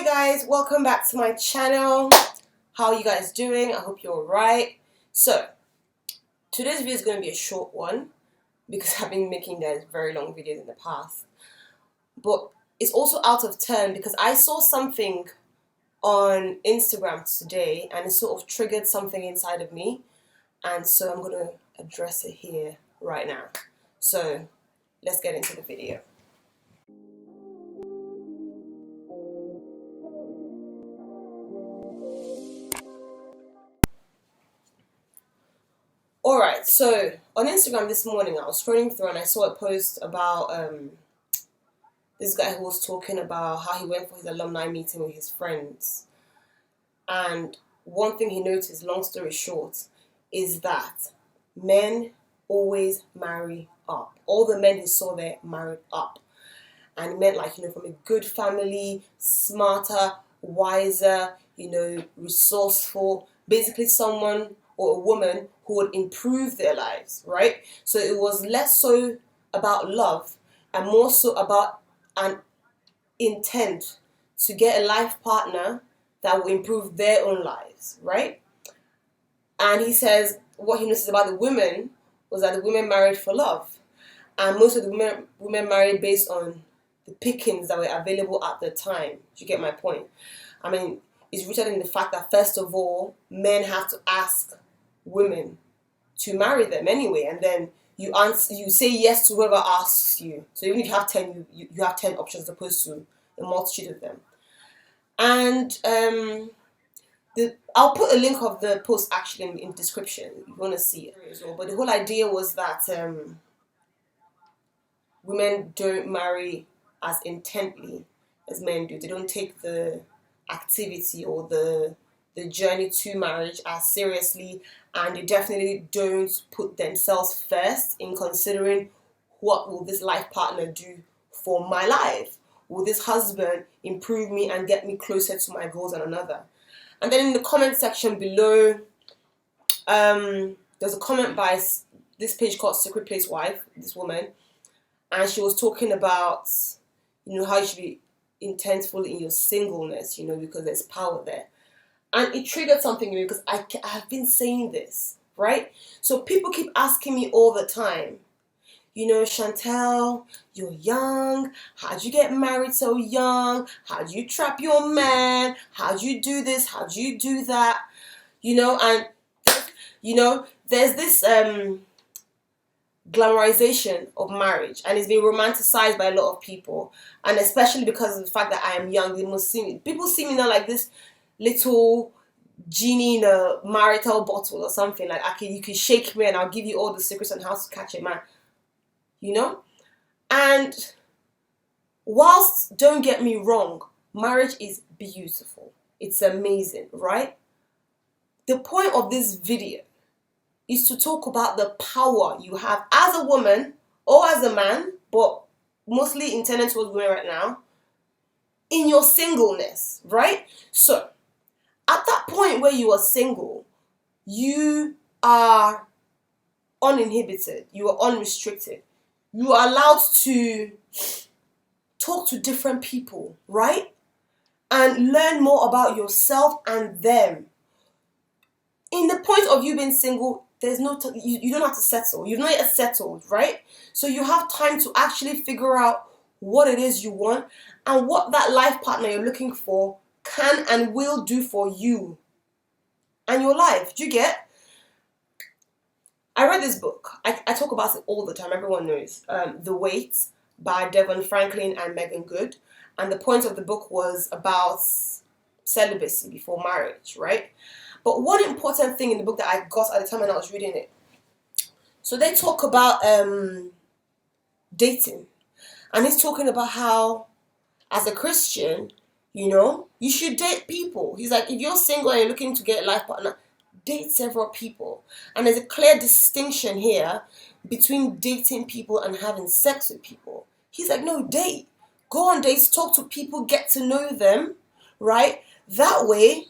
Hi guys, welcome back to my channel. How are you guys doing? I hope you're alright. So today's video is going to be a short one because I've been making these very long videos in the past, but it's also out of turn because I saw something on Instagram today and it sort of triggered something inside of me, and so I'm going to address it here right now. So let's get into the video. Alright, so on Instagram this morning I was scrolling through and I saw a post about this guy who was talking about how he went for his alumni meeting with his friends. And one thing he noticed, long story short, is that men always marry up. All the men he saw there married up. And it meant, like, from a good family, smarter, wiser, resourceful, basically someone or a woman who would improve their lives, right? So it was less so about love and more so about an intent to get a life partner that will improve their own lives, right? And he says what he noticed about the women was that the women married for love. And most of the women married based on the pickings that were available at the time. Do you get my point? I mean, it's rooted in the fact that, first of all, men have to ask women to marry them anyway, and then you say yes to whoever asks you. So even if you have 10, you have 10 options as opposed to a multitude of them. And I'll put a link of the post actually in the description if you want to see it as well. But the whole idea was that women don't marry as intently as men do. They don't take the activity or the journey to marriage as seriously, and they definitely don't put themselves first in considering what will this life partner do for my life. Will this husband improve me and get me closer to my goals and another? And then in the comment section below, there's a comment by this page called Secret Place Wife, this woman, and she was talking about how you should be intentful in your singleness, because there's power there. And it triggered something in me because I have been saying this, right? So people keep asking me all the time, Chantel, you're young. How'd you get married so young? How'd you trap your man? How'd you do this? How'd you do that? And, there's this glamorization of marriage, and it's been romanticized by a lot of people. And especially because of the fact that I am young, people see me now like this little genie in a marital bottle or something. Like, okay, you can shake me and I'll give you all the secrets on how to catch a man. And whilst, don't get me wrong, marriage is beautiful. It's amazing, right? The point of this video is to talk about the power you have as a woman or as a man, but mostly intended towards women right now, in your singleness, right? So, at that point where you are single, you are uninhibited, you are unrestricted. You are allowed to talk to different people, right? And learn more about yourself and them. In the point of you being single, there's you don't have to settle. You've not yet settled, right? So you have time to actually figure out what it is you want and what that life partner you're looking for can and will do for you and your life. Do you get? I read this book. I talk about it all the time. Everyone knows. The Weight by Devon Franklin and Megan Good. And the point of the book was about celibacy before marriage, right? But one important thing in the book that I got at the time when I was reading it. So they talk about dating. And he's talking about how, as a Christian, you should date people. He's like, if you're single and you're looking to get a life partner, date several people. And there's a clear distinction here between dating people and having sex with people. He's like, no, date. Go on dates, talk to people, get to know them, right? That way,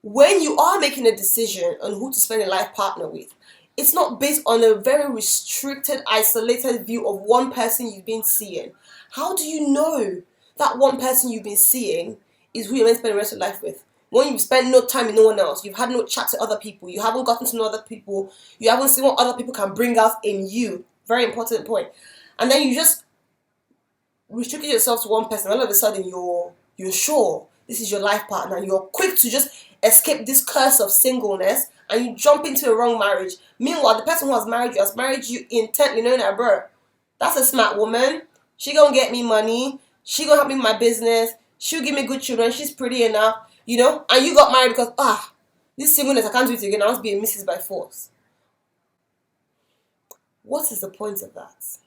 when you are making a decision on who to spend a life partner with, it's not based on a very restricted, isolated view of one person you've been seeing. How do you know that one person you've been seeing is who you're meant to spend the rest of your life with. When you've spent no time with no one else, you've had no chat to other people, you haven't gotten to know other people, you haven't seen what other people can bring out in you. Very important point. And then you just restricted yourself to one person. All of a sudden, you're sure this is your life partner. You're quick to just escape this curse of singleness, and you jump into a wrong marriage. Meanwhile, the person who has married you intently, knowing that, bro, that's a smart woman. She gonna get me money. She gonna help me with my business. She'll give me good children. She's pretty enough, And you got married because this singleness, I can't do it again. I want to be a missus by force. What is the point of that?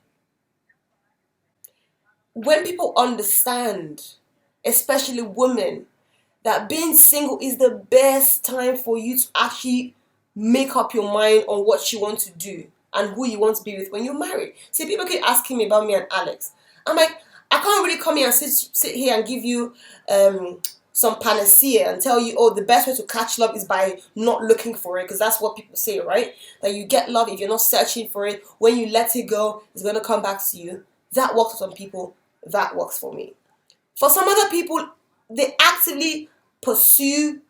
When people understand, especially women, that being single is the best time for you to actually make up your mind on what you want to do and who you want to be with when you're married. See, people keep asking me about me and Alex. I'm like, I can't really come here and sit here and give you some panacea and tell you, oh, the best way to catch love is by not looking for it, because that's what people say, right? That you get love if you're not searching for it. When you let it go, it's going to come back to you. That works for some people. That works for me. For some other people, they actively pursue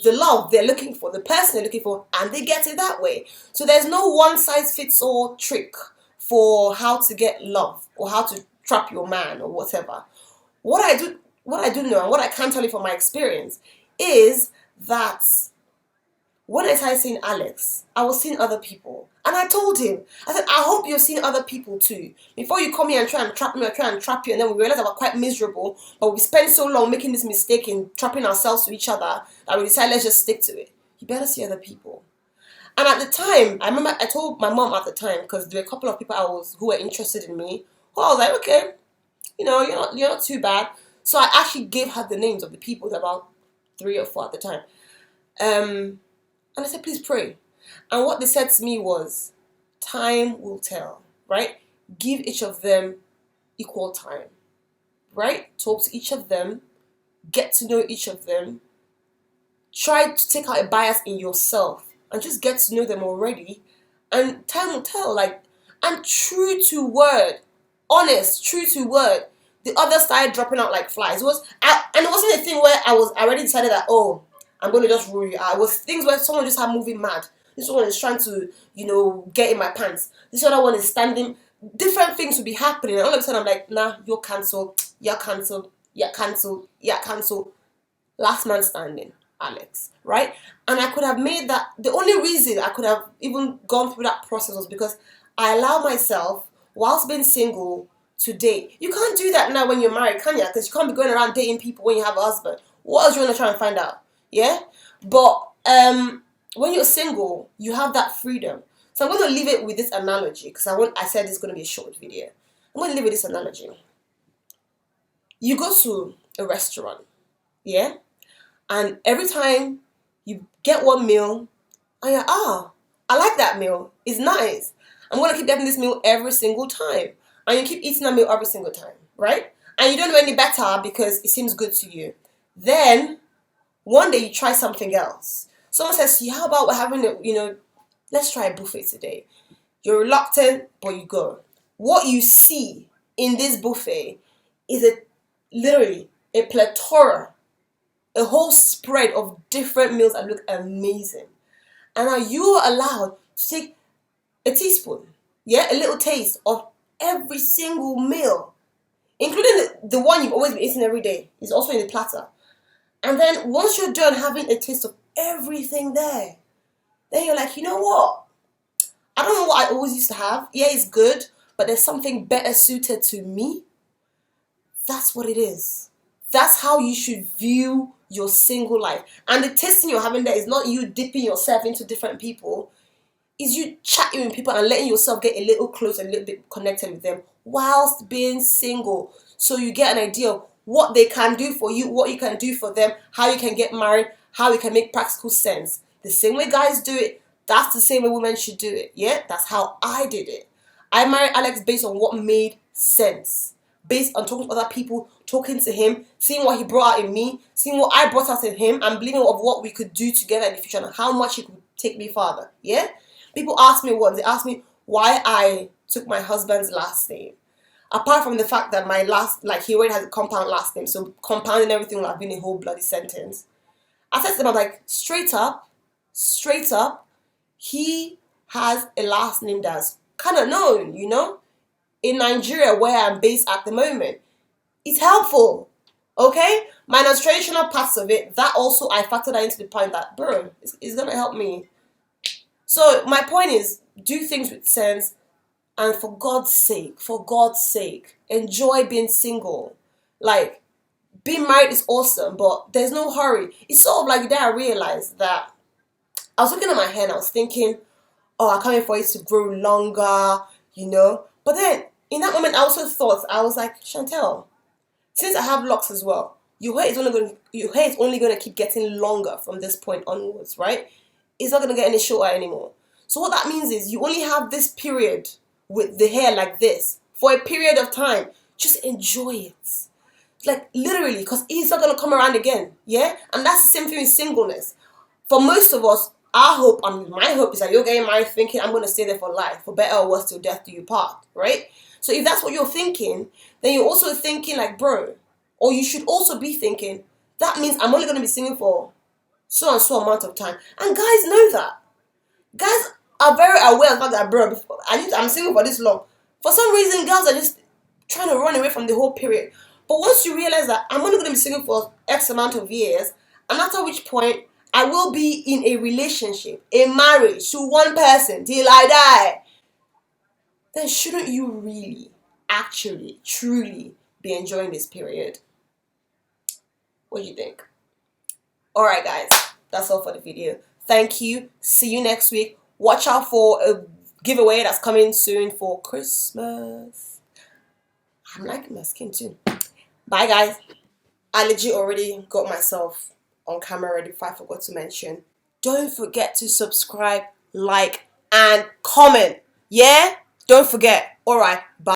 the love they're looking for, the person they're looking for, and they get it that way. So there's no one-size-fits-all trick for how to get love or how to trap your man or whatever. What I do know, and what I can tell you from my experience, is that when I started seeing Alex, I was seeing other people. And I told him, I said, I hope you're seeing other people too. Before you come here and try and trap me or try and trap you, and then we realize that we're quite miserable, but we spent so long making this mistake in trapping ourselves to each other that we decided, let's just stick to it. You better see other people. And at the time, I remember I told my mom at the time, because there were a couple of people who were interested in me, who I was like, okay, you're not too bad. So I actually gave her the names of the people, about 3 or 4 at the time. And I said, please pray. And what they said to me was, time will tell, right? Give each of them equal time, right? Talk to each of them, get to know each of them, try to take out a bias in yourself and just get to know them already, and time will tell. And true to word, honest, true to word, the others started dropping out like flies. And it wasn't a thing where I already decided that, oh, I'm going to just rule you out. It was things where someone just had moving mad. This one is trying to, get in my pants. This other one is standing. Different things would be happening. And all of a sudden, I'm like, nah, you're cancelled. You're cancelled. You're cancelled. You're cancelled. Last man standing, Alex, right? And I could have made that. The only reason I could have even gone through that process was because I allow myself, whilst being single, to date. You can't do that now when you're married, can you? Because you can't be going around dating people when you have a husband. What else do you want to try and find out? Yeah? But when you're single, you have that freedom. So I'm going to leave it with this analogy, because I said it's going to be a short video. I'm going to leave with this analogy. You go to a restaurant, yeah? And every time you get one meal, and you're like, I like that meal. It's nice. I'm going to keep getting this meal every single time. And you keep eating that meal every single time, right? And you don't know any better because it seems good to you. Then, one day you try something else. Someone says to you, how about we're having let's try a buffet today. You're reluctant, but you go. What you see in this buffet is literally a plethora, a whole spread of different meals that look amazing. And now you are allowed to take a teaspoon, a little taste of every single meal, including the one you've always been eating every day. It's also in the platter. And then once you're done having a taste of everything there, then you're like, you know what? I don't know what I always used to have. Yeah, it's good, but there's something better suited to me. That's what it is. That's how you should view your single life. And the tasting you're having there is not you dipping yourself into different people. Is you chatting with people and letting yourself get a little close and a little bit connected with them whilst being single. So you get an idea of what they can do for you, what you can do for them, how you can get married, how you can make practical sense. The same way guys do it, that's the same way women should do it. Yeah, that's how I did it. I married Alex based on what made sense. Based on talking to other people, talking to him, seeing what he brought out in me, seeing what I brought out in him, and believing of what we could do together in the future and how much he could take me farther. Yeah? People ask me once, they asked me why I took my husband's last name. Apart from the fact that my last, like, he already has a compound last name, so compounding everything would have been a whole bloody sentence. I said to them, I'm like, straight up, he has a last name that's kind of known, you know, in Nigeria where I'm based at the moment. It's helpful, okay? Minus traditional parts of it, that also I factor that into the point that, bro, it's gonna help me. So my point is, do things with sense, and for God's sake, enjoy being single. Like, being married is awesome, but there's no hurry. It's sort of like the day I realized that I was looking at my hair and I was thinking, oh, I can't wait for it to grow longer, you know. But then in that moment, I also thought, I was like, Chantel, since I have locks as well, your hair is only going to keep getting longer from this point onwards, right? It's not going to get any shorter anymore. So what that means is you only have this period with the hair like this for a period of time. Just enjoy it. Like, literally, because it's not going to come around again, yeah? And that's the same thing with singleness. For most of us, my hope is that you're getting married thinking, I'm going to stay there for life, for better or worse, till death do you part, right? So if that's what you're thinking, then you're also thinking like, bro, or you should also be thinking, that means I'm only going to be single for so and so amount of time. And guys know that. Guys are very aware of the fact that, bro, I'm single for this long. For some reason, girls are just trying to run away from the whole period. But once you realize that I'm only going to be single for X amount of years, and after which point I will be in a relationship, a marriage to one person till I die, then shouldn't you really, actually, truly be enjoying this period? What do you think? Alright guys, that's all for the video. Thank you. See you next week. Watch out for a giveaway that's coming soon for Christmas. I'm liking my skin too. Bye guys. I legit already got myself on camera ready if I forgot to mention. Don't forget to subscribe, like, and comment. Yeah? Don't forget. Alright, bye.